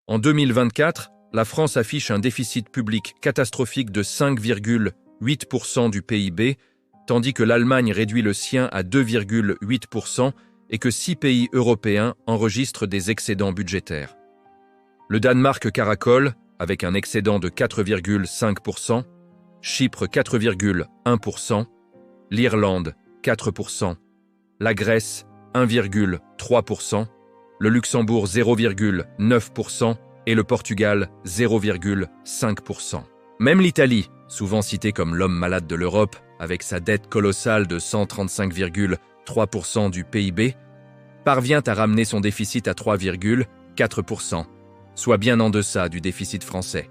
En 2024, la France affiche un déficit public catastrophique de 5,8% du PIB, tandis que l'Allemagne réduit le sien à 2,8% et que 6 pays européens enregistrent des excédents budgétaires. Le Danemark caracole, avec un excédent de 4,5%, Chypre 4,1%, l'Irlande 4%, la Grèce 1,3%, le Luxembourg 0,9% et le Portugal 0,5%. Même l'Italie, souvent citée comme l'homme malade de l'Europe, avec sa dette colossale de 135,3% du PIB, parvient à ramener son déficit à 3,4%, soit bien en deçà du déficit français.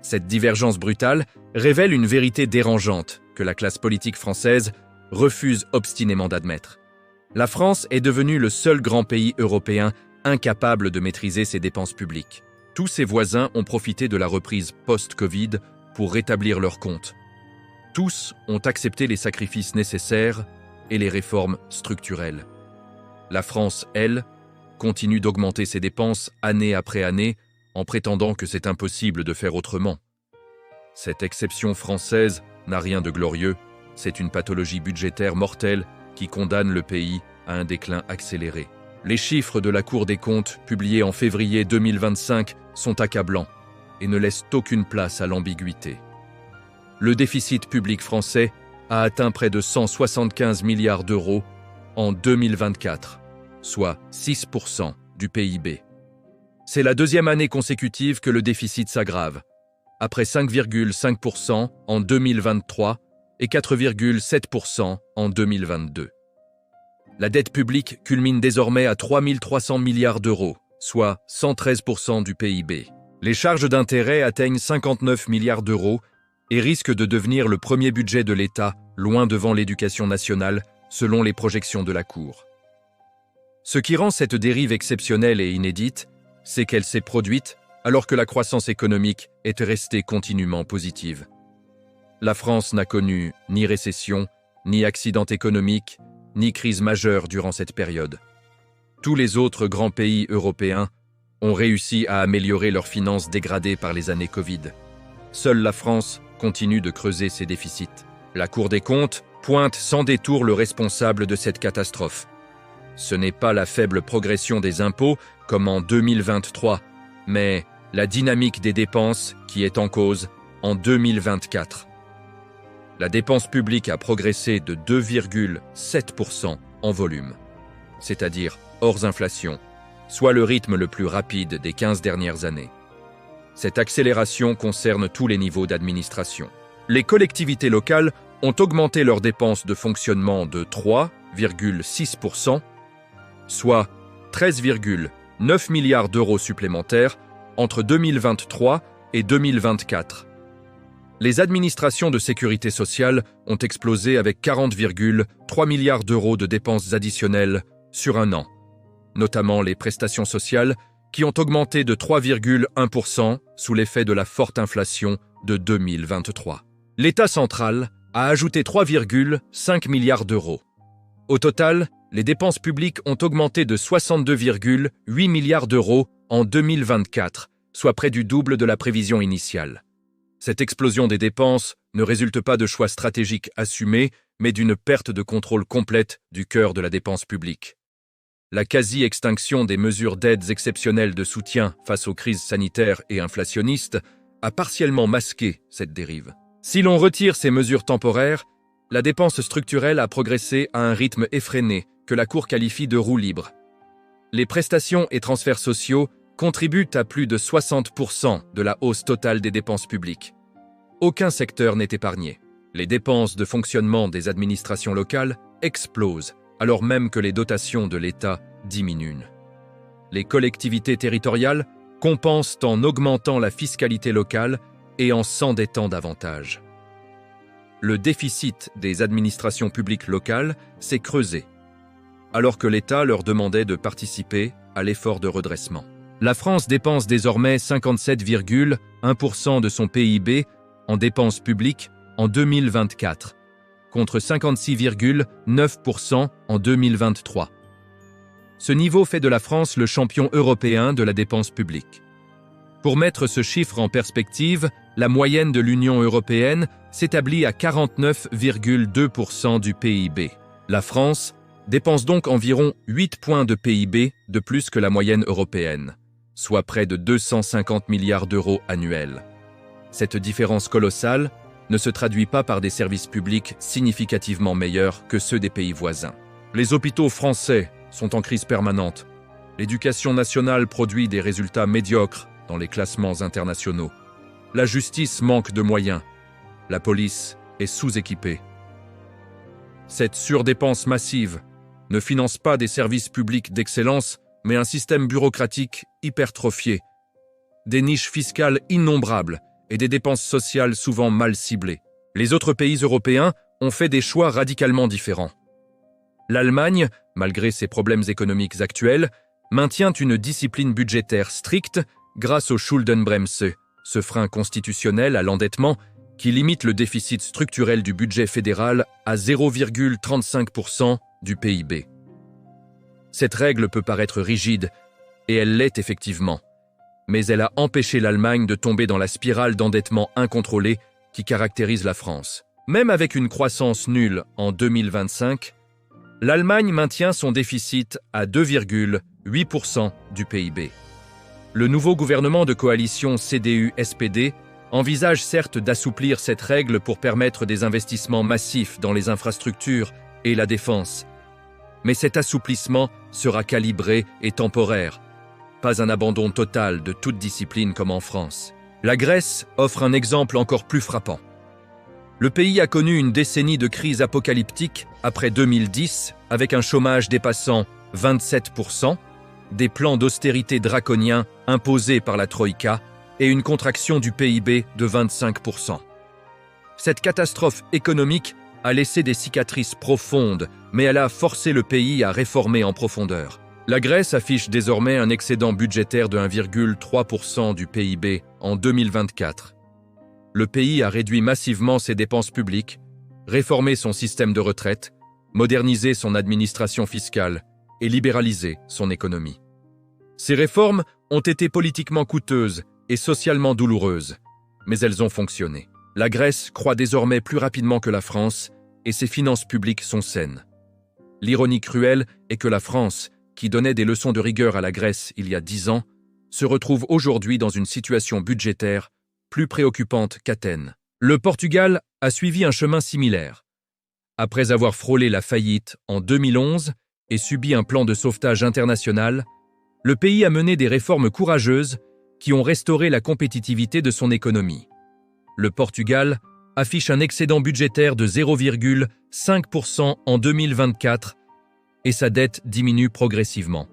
Cette divergence brutale révèle une vérité dérangeante que la classe politique française refuse obstinément d'admettre. La France est devenue le seul grand pays européen incapable de maîtriser ses dépenses publiques. Tous ses voisins ont profité de la reprise post-Covid pour rétablir leurs comptes. Tous ont accepté les sacrifices nécessaires et les réformes structurelles. La France, elle, continue d'augmenter ses dépenses année après année en prétendant que c'est impossible de faire autrement. Cette exception française n'a rien de glorieux, c'est une pathologie budgétaire mortelle qui condamne le pays à un déclin accéléré. Les chiffres de la Cour des comptes, publiés en février 2025, sont accablants et ne laissent aucune place à l'ambiguïté. Le déficit public français a atteint près de 175 milliards d'euros en 2024, soit 6% du PIB. C'est la deuxième année consécutive que le déficit s'aggrave, après 5,5% en 2023 et 4,7% en 2022. La dette publique culmine désormais à 3 300 milliards d'euros, soit 113% du PIB. Les charges d'intérêt atteignent 59 milliards d'euros et risquent de devenir le premier budget de l'État, loin devant l'éducation nationale, selon les projections de la Cour. Ce qui rend cette dérive exceptionnelle et inédite, c'est qu'elle s'est produite alors que la croissance économique est restée continuellement positive. La France n'a connu ni récession, ni accident économique, ni crise majeure durant cette période. Tous les autres grands pays européens ont réussi à améliorer leurs finances dégradées par les années Covid. Seule la France continue de creuser ses déficits. La Cour des comptes pointe sans détour le responsable de cette catastrophe. Ce n'est pas la faible progression des impôts comme en 2023, mais la dynamique des dépenses qui est en cause en 2024. La dépense publique a progressé de 2,7% en volume, c'est-à-dire hors inflation, soit le rythme le plus rapide des 15 dernières années. Cette accélération concerne tous les niveaux d'administration. Les collectivités locales ont augmenté leurs dépenses de fonctionnement de 3,6%, soit 13,9 milliards d'euros supplémentaires entre 2023 et 2024. Les administrations de sécurité sociale ont explosé avec 40,3 milliards d'euros de dépenses additionnelles sur un an, notamment les prestations sociales qui ont augmenté de 3,1% sous l'effet de la forte inflation de 2023. L'État central a ajouté 3,5 milliards d'euros. Au total, les dépenses publiques ont augmenté de 62,8 milliards d'euros en 2024, soit près du double de la prévision initiale. Cette explosion des dépenses ne résulte pas de choix stratégiques assumés, mais d'une perte de contrôle complète du cœur de la dépense publique. La quasi-extinction des mesures d'aides exceptionnelles de soutien face aux crises sanitaires et inflationnistes a partiellement masqué cette dérive. Si l'on retire ces mesures temporaires, la dépense structurelle a progressé à un rythme effréné que la Cour qualifie de roue libre. Les prestations et transferts sociaux contribuent à plus de 60% de la hausse totale des dépenses publiques. Aucun secteur n'est épargné. Les dépenses de fonctionnement des administrations locales explosent, alors même que les dotations de l'État diminuent. Les collectivités territoriales compensent en augmentant la fiscalité locale et en s'endettant davantage. Le déficit des administrations publiques locales s'est creusé, alors que l'État leur demandait de participer à l'effort de redressement. La France dépense désormais 57,1% de son PIB en dépenses publiques en 2024, contre 56,9% en 2023. Ce niveau fait de la France le champion européen de la dépense publique. Pour mettre ce chiffre en perspective, la moyenne de l'Union européenne s'établit à 49,2% du PIB. La France dépense donc environ 8 points de PIB de plus que la moyenne européenne, soit près de 250 milliards d'euros annuels. Cette différence colossale ne se traduit pas par des services publics significativement meilleurs que ceux des pays voisins. Les hôpitaux français sont en crise permanente. L'éducation nationale produit des résultats médiocres dans les classements internationaux. La justice manque de moyens. La police est sous-équipée. Cette surdépense massive ne finance pas des services publics d'excellence, mais un système bureaucratique hypertrophié, des niches fiscales innombrables et des dépenses sociales souvent mal ciblées. Les autres pays européens ont fait des choix radicalement différents. L'Allemagne, malgré ses problèmes économiques actuels, maintient une discipline budgétaire stricte grâce au Schuldenbremse, ce frein constitutionnel à l'endettement qui limite le déficit structurel du budget fédéral à 0,35% du PIB. Cette règle peut paraître rigide, et elle l'est effectivement, mais elle a empêché l'Allemagne de tomber dans la spirale d'endettement incontrôlé qui caractérise la France. Même avec une croissance nulle en 2025, l'Allemagne maintient son déficit à 2,8% du PIB. Le nouveau gouvernement de coalition CDU-SPD envisage certes d'assouplir cette règle pour permettre des investissements massifs dans les infrastructures et la défense. Mais cet assouplissement sera calibré et temporaire, pas un abandon total de toute discipline comme en France. La Grèce offre un exemple encore plus frappant. Le pays a connu une décennie de crise apocalyptique après 2010, avec un chômage dépassant 27%, des plans d'austérité draconiens imposés par la Troïka et une contraction du PIB de 25%. Cette catastrophe économique a laissé des cicatrices profondes, mais elle a forcé le pays à réformer en profondeur. La Grèce affiche désormais un excédent budgétaire de 1,3% du PIB en 2024. Le pays a réduit massivement ses dépenses publiques, réformé son système de retraite, modernisé son administration fiscale et libéralisé son économie. Ces réformes ont été politiquement coûteuses et socialement douloureuses, mais elles ont fonctionné. La Grèce croît désormais plus rapidement que la France et ses finances publiques sont saines. L'ironie cruelle est que la France, qui donnait des leçons de rigueur à la Grèce il y a 10 ans, se retrouve aujourd'hui dans une situation budgétaire plus préoccupante qu'Athènes. Le Portugal a suivi un chemin similaire. Après avoir frôlé la faillite en 2011 et subi un plan de sauvetage international, le pays a mené des réformes courageuses qui ont restauré la compétitivité de son économie. Le Portugal affiche un excédent budgétaire de 0,5% en 2024 et sa dette diminue progressivement.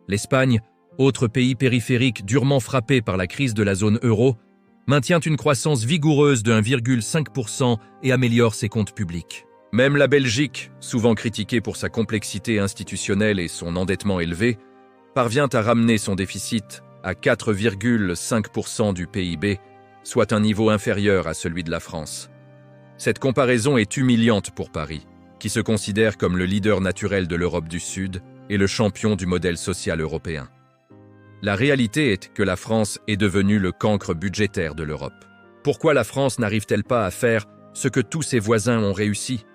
L'Espagne, autre pays périphérique durement frappé par la crise de la zone euro, maintient une croissance vigoureuse de 1,5% et améliore ses comptes publics. Même la Belgique, souvent critiquée pour sa complexité institutionnelle et son endettement élevé, parvient à ramener son déficit à 4,5% du PIB, soit un niveau inférieur à celui de la France. Cette comparaison est humiliante pour Paris, qui se considère comme le leader naturel de l'Europe du Sud et le champion du modèle social européen. La réalité est que la France est devenue le cancre budgétaire de l'Europe. Pourquoi la France n'arrive-t-elle pas à faire ce que tous ses voisins ont réussi ?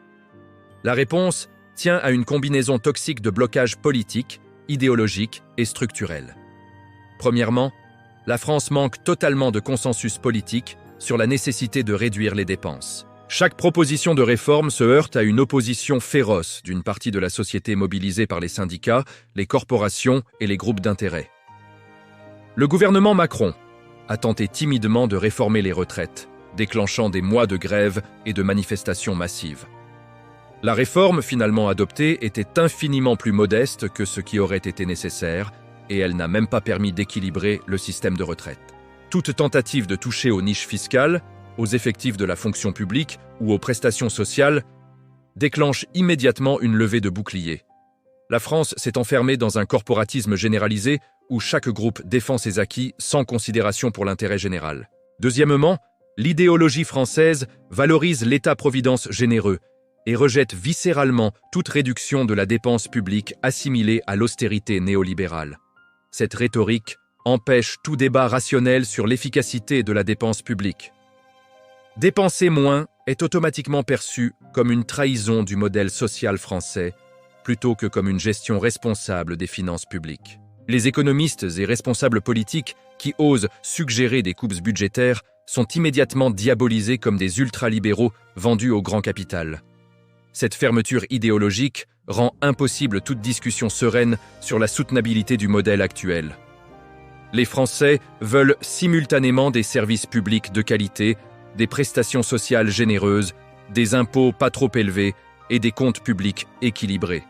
La réponse tient à une combinaison toxique de blocages politiques, idéologiques et structurels. Premièrement, la France manque totalement de consensus politique sur la nécessité de réduire les dépenses. Chaque proposition de réforme se heurte à une opposition féroce d'une partie de la société mobilisée par les syndicats, les corporations et les groupes d'intérêt. Le gouvernement Macron a tenté timidement de réformer les retraites, déclenchant des mois de grève et de manifestations massives. La réforme finalement adoptée était infiniment plus modeste que ce qui aurait été nécessaire et elle n'a même pas permis d'équilibrer le système de retraite. Toute tentative de toucher aux niches fiscales, aux effectifs de la fonction publique ou aux prestations sociales déclenche immédiatement une levée de boucliers. La France s'est enfermée dans un corporatisme généralisé où chaque groupe défend ses acquis sans considération pour l'intérêt général. Deuxièmement, l'idéologie française valorise l'État-providence généreux et rejette viscéralement toute réduction de la dépense publique assimilée à l'austérité néolibérale. Cette rhétorique empêche tout débat rationnel sur l'efficacité de la dépense publique. Dépenser moins est automatiquement perçu comme une trahison du modèle social français, plutôt que comme une gestion responsable des finances publiques. Les économistes et responsables politiques qui osent suggérer des coupes budgétaires sont immédiatement diabolisés comme des ultralibéraux vendus au grand capital. Cette fermeture idéologique rend impossible toute discussion sereine sur la soutenabilité du modèle actuel. Les Français veulent simultanément des services publics de qualité, des prestations sociales généreuses, des impôts pas trop élevés et des comptes publics équilibrés.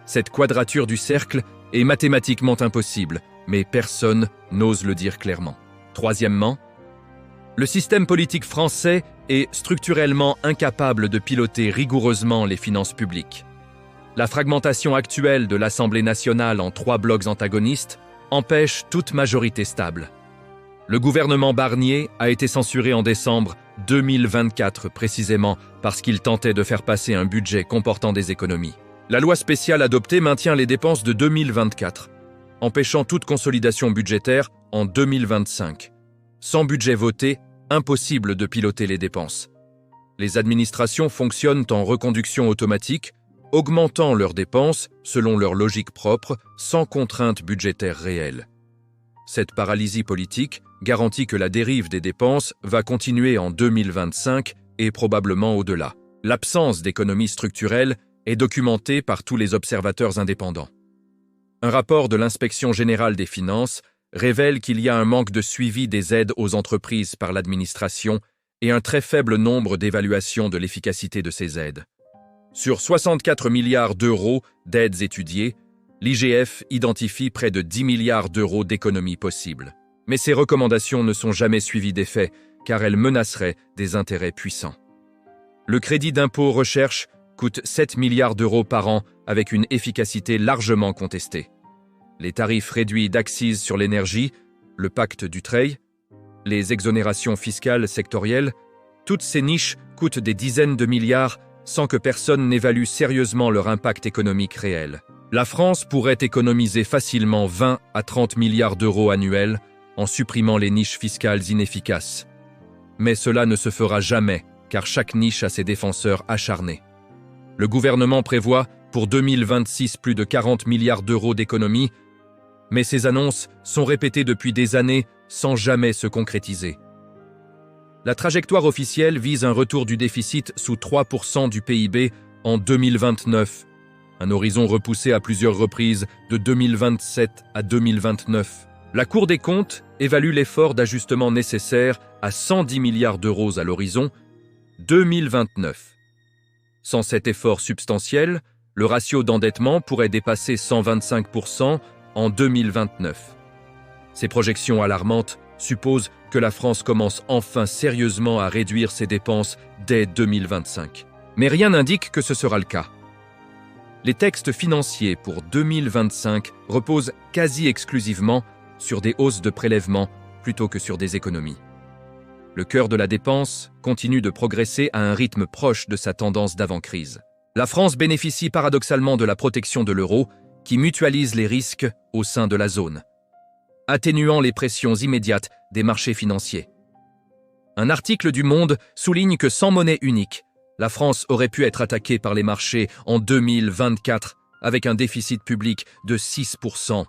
Cette quadrature du cercle est mathématiquement impossible, mais personne n'ose le dire clairement. Troisièmement, le système politique français est structurellement incapable de piloter rigoureusement les finances publiques. La fragmentation actuelle de l'Assemblée nationale en 3 blocs antagonistes empêche toute majorité stable. Le gouvernement Barnier a été censuré en décembre 2024 précisément parce qu'il tentait de faire passer un budget comportant des économies. La loi spéciale adoptée maintient les dépenses de 2024, empêchant toute consolidation budgétaire en 2025. Sans budget voté, impossible de piloter les dépenses. Les administrations fonctionnent en reconduction automatique, augmentant leurs dépenses selon leur logique propre, sans contrainte budgétaire réelle. Cette paralysie politique garantit que la dérive des dépenses va continuer en 2025 et probablement au-delà. L'absence d'économie structurelle est documentée par tous les observateurs indépendants. Un rapport de l'Inspection générale des finances révèle qu'il y a un manque de suivi des aides aux entreprises par l'administration et un très faible nombre d'évaluations de l'efficacité de ces aides. Sur 64 milliards d'euros d'aides étudiées, l'IGF identifie près de 10 milliards d'euros d'économies possibles. Mais ces recommandations ne sont jamais suivies d'effet, car elles menaceraient des intérêts puissants. Le crédit d'impôt recherche coûte 7 milliards d'euros par an avec une efficacité largement contestée. Les tarifs réduits d'accise sur l'énergie, le pacte Dutreil, les exonérations fiscales sectorielles, toutes ces niches coûtent des dizaines de milliards sans que personne n'évalue sérieusement leur impact économique réel. La France pourrait économiser facilement 20 à 30 milliards d'euros annuels en supprimant les niches fiscales inefficaces. Mais cela ne se fera jamais, car chaque niche a ses défenseurs acharnés. Le gouvernement prévoit pour 2026 plus de 40 milliards d'euros d'économies, mais ces annonces sont répétées depuis des années sans jamais se concrétiser. La trajectoire officielle vise un retour du déficit sous 3% du PIB en 2029, un horizon repoussé à plusieurs reprises de 2027 à 2029. La Cour des comptes évalue l'effort d'ajustement nécessaire à 110 milliards d'euros à l'horizon 2029. Sans cet effort substantiel, le ratio d'endettement pourrait dépasser 125% en 2029. Ces projections alarmantes supposent que la France commence enfin sérieusement à réduire ses dépenses dès 2025. Mais rien n'indique que ce sera le cas. Les textes financiers pour 2025 reposent quasi exclusivement sur des hausses de prélèvements plutôt que sur des économies. Le cœur de la dépense continue de progresser à un rythme proche de sa tendance d'avant-crise. La France bénéficie paradoxalement de la protection de l'euro qui mutualise les risques au sein de la zone, atténuant les pressions immédiates des marchés financiers. Un article du Monde souligne que sans monnaie unique, la France aurait pu être attaquée par les marchés en 2024 avec un déficit public de 6%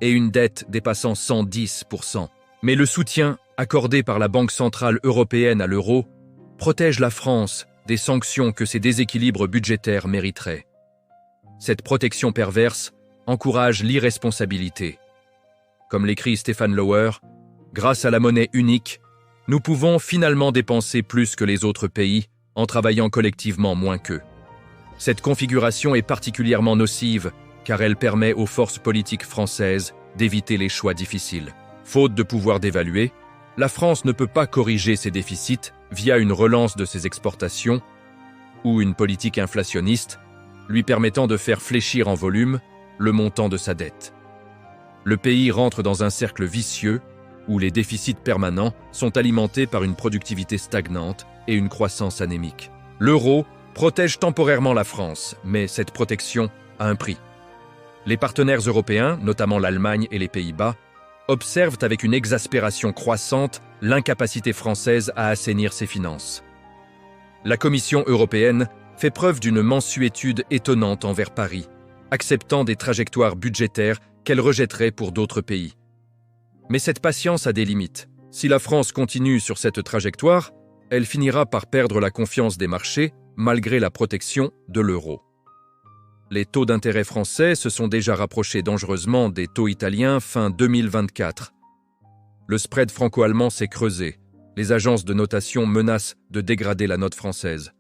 et une dette dépassant 110%. Mais le soutien accordé par la Banque centrale européenne à l'euro protège la France des sanctions que ces déséquilibres budgétaires mériteraient. Cette protection perverse encourage l'irresponsabilité. Comme l'écrit Stephen Lauer, grâce à la monnaie unique, nous pouvons finalement dépenser plus que les autres pays en travaillant collectivement moins qu'eux. Cette configuration est particulièrement nocive car elle permet aux forces politiques françaises d'éviter les choix difficiles. Faute de pouvoir d'évaluer, la France ne peut pas corriger ses déficits via une relance de ses exportations ou une politique inflationniste lui permettant de faire fléchir en volume le montant de sa dette. Le pays rentre dans un cercle vicieux où les déficits permanents sont alimentés par une productivité stagnante et une croissance anémique. L'euro protège temporairement la France, mais cette protection a un prix. Les partenaires européens, notamment l'Allemagne et les Pays-Bas, observent avec une exaspération croissante l'incapacité française à assainir ses finances. La Commission européenne fait preuve d'une mansuétude étonnante envers Paris, acceptant des trajectoires budgétaires qu'elle rejetterait pour d'autres pays. Mais cette patience a des limites. Si la France continue sur cette trajectoire, elle finira par perdre la confiance des marchés malgré la protection de l'euro. Les taux d'intérêt français se sont déjà rapprochés dangereusement des taux italiens fin 2024. Le spread franco-allemand s'est creusé. Les agences de notation menacent de dégrader la note française.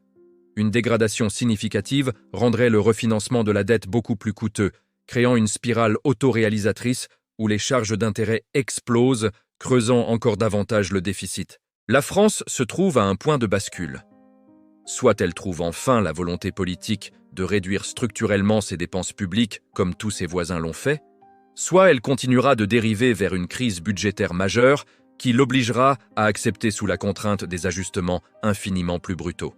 Une dégradation significative rendrait le refinancement de la dette beaucoup plus coûteux, créant une spirale autoréalisatrice où les charges d'intérêt explosent, creusant encore davantage le déficit. La France se trouve à un point de bascule. Soit elle trouve enfin la volonté politique de réduire structurellement ses dépenses publiques comme tous ses voisins l'ont fait, soit elle continuera de dériver vers une crise budgétaire majeure qui l'obligera à accepter sous la contrainte des ajustements infiniment plus brutaux.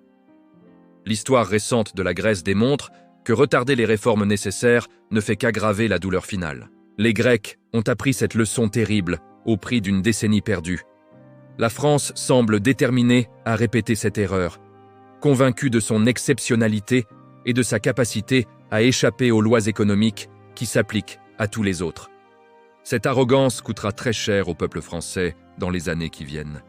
L'histoire récente de la Grèce démontre que retarder les réformes nécessaires ne fait qu'aggraver la douleur finale. Les Grecs ont appris cette leçon terrible au prix d'une décennie perdue. La France semble déterminée à répéter cette erreur, convaincue de son exceptionnalité et de sa capacité à échapper aux lois économiques qui s'appliquent à tous les autres. Cette arrogance coûtera très cher au peuple français dans les années qui viennent.